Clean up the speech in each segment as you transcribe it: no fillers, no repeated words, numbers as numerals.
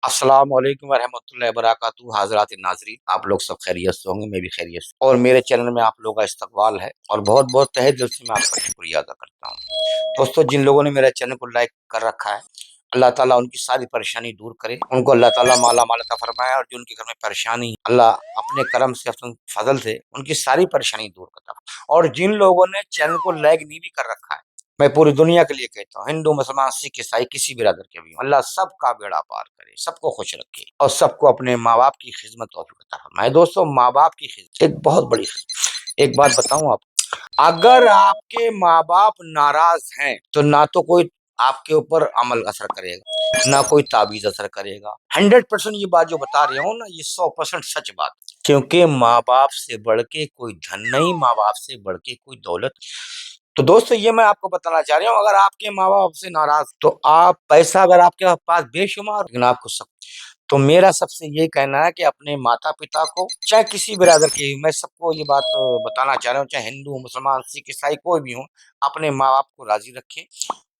अस्सलाम वालेकुम वरहमतुल्लाहि वबरकातुहू। हज़रात नाज़रीन, आप लोग सब खैरियत से होंगे, मैं भी खैरियत से। और मेरे चैनल में आप लोगों का इस्तकबाल है और बहुत बहुत तहे दिल से मैं आपका शुक्रिया अदा करता हूँ। दोस्तों, जिन लोगों ने मेरे चैनल को लाइक कर रखा है, अल्लाह ताला उनकी सारी परेशानी दूर करे, उनको अल्लाह ताला माला माल अता फरमाए और जो उनके घर में परेशानी है, अल्लाह अपने करम से, अपने फजल से उनकी सारी परेशानी दूर करता। और जिन लोगों ने चैनल को लाइक नहीं भी कर रखा है, मैं पूरी दुनिया के लिए कहता हूँ, हिंदू मुसलमान सिख ईसाई किसी बिरादर के भी हों, अल्लाह सबका बेड़ा पार करे, सबको खुश रखे और सबको अपने माँ बाप की खिदमत तौफीक अता फरमाए। दोस्तों, माँ बाप की खिदमत एक बहुत बड़ी खिदमत। एक बात बताऊं आप, अगर आपके माँ बाप नाराज हैं तो ना तो कोई आपके ऊपर अमल असर करेगा, ना कोई ताबीज असर करेगा। 100% ये बात जो बता रहे हो ना, ये 100% सच बात। क्योंकि माँ बाप से बढ़ के कोई धन नहीं, माँ बाप से बढ़ के कोई दौलत। तो दोस्तों, ये मैं आपको बताना चाह रहा हूँ, अगर आपके माँ बाप से नाराज तो आप पैसा अगर आपके पास बेशुमार, लेकिन आपको सब। तो मेरा सबसे ये कहना है कि अपने माता पिता को, चाहे किसी बिरादर के, मैं सबको ये बात बताना चाह रहा हूँ, चाहे हिंदू मुसलमान सिख ईसाई कोई भी हो, अपने माँ बाप को राजी रखें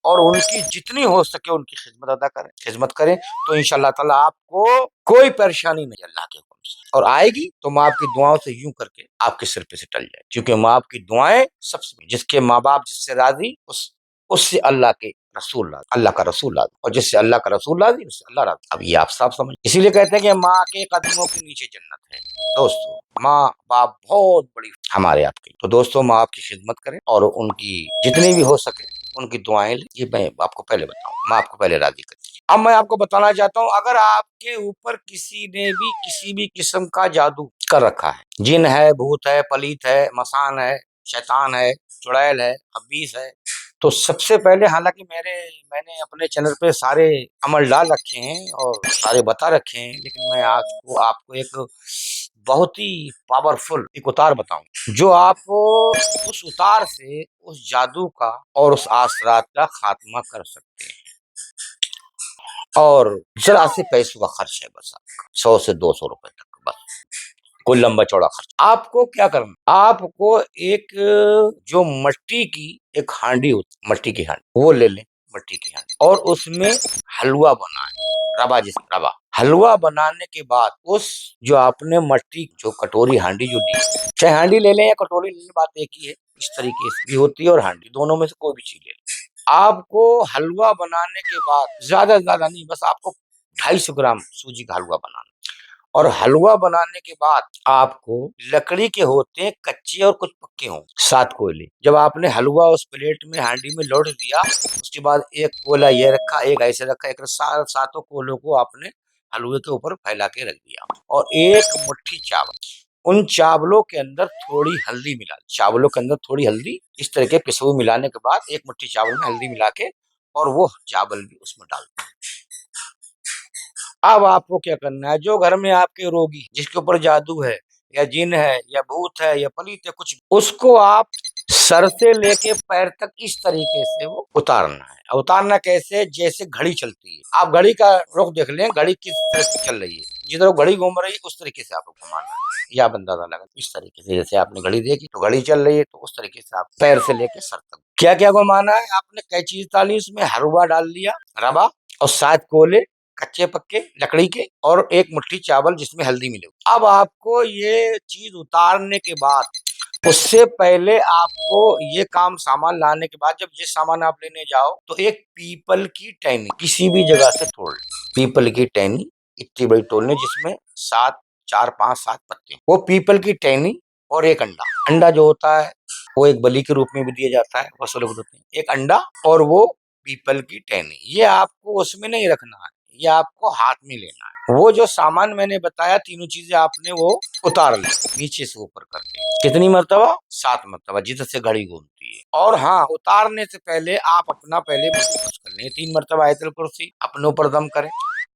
और उनकी जितनी हो सके उनकी खिदमत अदा करें, खिदमत करें। तो इंशाअल्लाह ताला आपको कोई परेशानी नहीं, अल्लाह के हुक्म से, और आएगी तो माँ बाप की दुआओं से यूं करके आपके सिर पे से टल जाए। क्योंकि माँ बाप की दुआएं सबसे, जिसके माँ बाप जिससे राजी, उससे अल्लाह के रसूल राजी, अल्लाह का रसूल राजी, और जिससे अल्लाह का रसूल राजी उससे अल्लाह राजी। अब ये आप साफ समझ, इसीलिए कहते हैं कि माँ के कदमों के नीचे जन्नत है। दोस्तों, माँ बाप बहुत बड़ी हमारे आपके। तो दोस्तों, माँ बाप की खिदमत करें और उनकी जितनी भी हो सके उनकी दुआएं लें। ये मैं आपको पहले बताऊं, माँ आपको पहले राजी करें। अब मैं आपको बताना चाहता हूँ, अगर आपके ऊपर किसी ने भी किसी भी किस्म का जादू कर रखा है, जिन है, भूत है, पलीत है, मसान है, शैतान है, चुड़ैल है, हब्बीस है, तो सबसे पहले, हालांकि मैंने अपने चैनल पे सारे अमल डाल रखे हैं और सारे बता रखे हैं, लेकिन मैं आज को आपको एक बहुत ही पावरफुल एक उतार बताऊं, जो आपको उस उतार से उस जादू का और उस आसरात का खात्मा कर सकते हैं। और जरा से पैसों का खर्च है, बस आपका 100 से 200 रुपए तक, बस कोई लंबा चौड़ा खर्च। आपको क्या करना, आपको एक जो मट्टी की एक हांडी होती, मट्टी की हांडी वो ले लें, मट्टी की हांडी, और उसमें हलवा बनाएं, रवा, जिस रवा हलवा बनाने के बाद उस जो आपने मट्टी जो कटोरी हांडी जो ली, चाहे हांडी ले लें या कटोरी ले लें, बात एक ही है। इस तरीके से भी होती है और हांडी, दोनों में से कोई भी चीज ले लें। आपको हलवा बनाने के बाद ज्यादा ज्यादा नहीं, बस आपको 250 ग्राम सूजी का हलवा बनाना। और हलवा बनाने के बाद आपको लकड़ी के होते हैं कच्चे और कुछ पक्के हों, 7 कोयले। जब आपने हलवा उस प्लेट में हांडी में लोट दिया, उसके बाद एक कोयला ये रखा, एक ऐसे रखा, एक सातों कोयलों को आपने हलवे के ऊपर फैला के रख दिया, और एक मुट्ठी चावल, उन चावलों के अंदर थोड़ी हल्दी मिला, चावलों के अंदर थोड़ी हल्दी, इस तरह के पिसे हुए मिलाने के बाद एक मुट्ठी चावल में हल्दी मिला के, और वो चावल भी उसमें डाल। अब आपको क्या करना है, जो घर में आपके रोगी, जिसके ऊपर जादू है या जिन है या भूत है या पलीत है कुछ, उसको आप सर से लेके पैर तक इस तरीके से वो उतारना है। उतारना कैसे, जैसे घड़ी चलती है, आप घड़ी का रुख देख लें, घड़ी किस तरह से चल रही है, जिधर घड़ी घूम रही है उस तरीके से आपको घुमाना है, या आप अंदाजा लगा इस तरीके से, जैसे आपने घड़ी देखी तो घड़ी चल रही है, तो उस तरीके से आप पैर से लेके सर तक क्या क्या घुमाना है। आपने कई चीज डाली, उसमें हलवा डाल लिया, रवा, और 7 कोले कच्चे पक्के लकड़ी के, और एक मुट्ठी चावल जिसमें हल्दी मिले। अब आपको ये चीज उतारने के बाद, उससे पहले आपको ये काम सामान लाने के बाद, जब ये सामान आप लेने जाओ तो एक पीपल की टहनी किसी भी जगह से तोड़ लें, पीपल की टहनी इतनी बड़ी तोड़ने जिसमें 7, 4, 5, 7 पत्ते, वो पीपल की टहनी, और एक अंडा। अंडा जो होता है वो एक बलि के रूप में भी दिया जाता है, बहुत से लोग देते हैं। एक अंडा और वो पीपल की टहनी, ये आपको उसमें नहीं रखना है, ये आपको हाथ में लेना है। वो जो सामान मैंने बताया, तीनों चीजें आपने वो उतार ली, नीचे से ऊपर करके। कितनी मर्तबा, 7 मर्तबा, जिससे घड़ी घूमती है। और हाँ, उतारने से पहले आप अपना पहले कर लें, 3 मर्तबा आयतुल कुर्सी अपने ऊपर दम करें,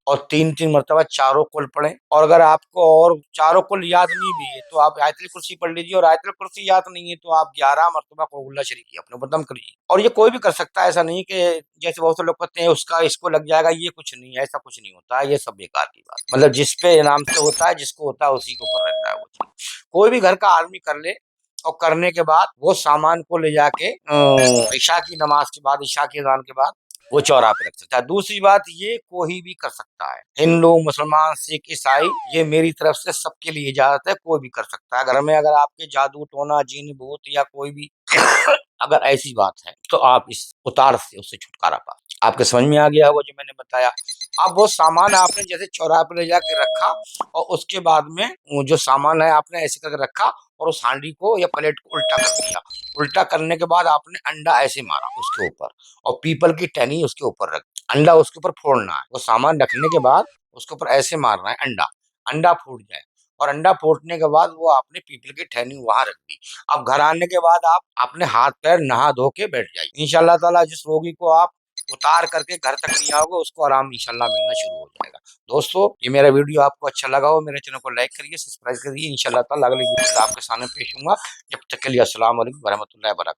और 3-3 मर्तबा चारों कुल पढ़ें। और अगर आपको और चारों कुल याद नहीं भी है तो आप आयतुल कुर्सी पढ़ लीजिए, और आयतुल कुर्सी याद नहीं है तो आप 11 मर्तबा कुल शरीफ अपने ऊपर दम करिए। और ये कोई भी कर सकता है, ऐसा नहीं कि जैसे बहुत से लोग कहते हैं उसका इसको लग जाएगा, ये कुछ नहीं है, ऐसा कुछ नहीं होता है, ये सब बेकार की बात। मतलब जिस पे इनाम से होता है, जिसको होता है उसी के ऊपर रहता है वो चीज। कोई भी घर का आदमी कर ले, और करने के बाद वो सामान को ले जाके ईशा की नमाज के बाद, ईशा के अज़ान के बाद वो चौराहे पे रख सकता है। दूसरी बात, ये कोई भी कर सकता है, हिंदू, मुसलमान, सिख, ईसाई, ये मेरी तरफ से सबके लिए इजाजत है, कोई भी कर सकता है। घर में अगर आपके जादू टोना जीन भूत या कोई भी अगर ऐसी बात है तो आप इस उतार से उससे छुटकारा पा। आपके समझ में आ गया होगा जो मैंने बताया। अब वो सामान आपने जैसे चौराहे पे ले जाके रखा और उसके बाद में वो जो सामान है आपने ऐसे करके रखा और उस हांडी को या प्लेट को उल्टा कर दिया। उल्टा करने के बाद आपने अंडा ऐसे मारा उसके ऊपर और पीपल की टहनी उसके ऊपर रख, अंडा उसके ऊपर फोड़ना है। वो सामान रखने के बाद उसके ऊपर ऐसे मारना है अंडा, अंडा फूट जाए और अंडा फूटने के बाद वो आपने पीपल की टहनी वहां रख दी। अब घर आने के बाद आप अपने हाथ पैर नहा धो के बैठ जाइए। इंशाल्लाह ताला जिस रोगी को आप उतार करके घर तक नहीं आओगे उसको आराम इंशाल्लाह मिलना शुरू हो जाएगा। दोस्तों, ये मेरा वीडियो आपको अच्छा लगा हो, मेरे चैनल को लाइक करिए, सब्सक्राइब करिए। इंशाल्लाह ताला अगले वीडियो में आपके सामने पेश होऊंगा। जब तक के लिए अस्सलाम वालेकुम व रहमतुल्लाहि व बरकातहू।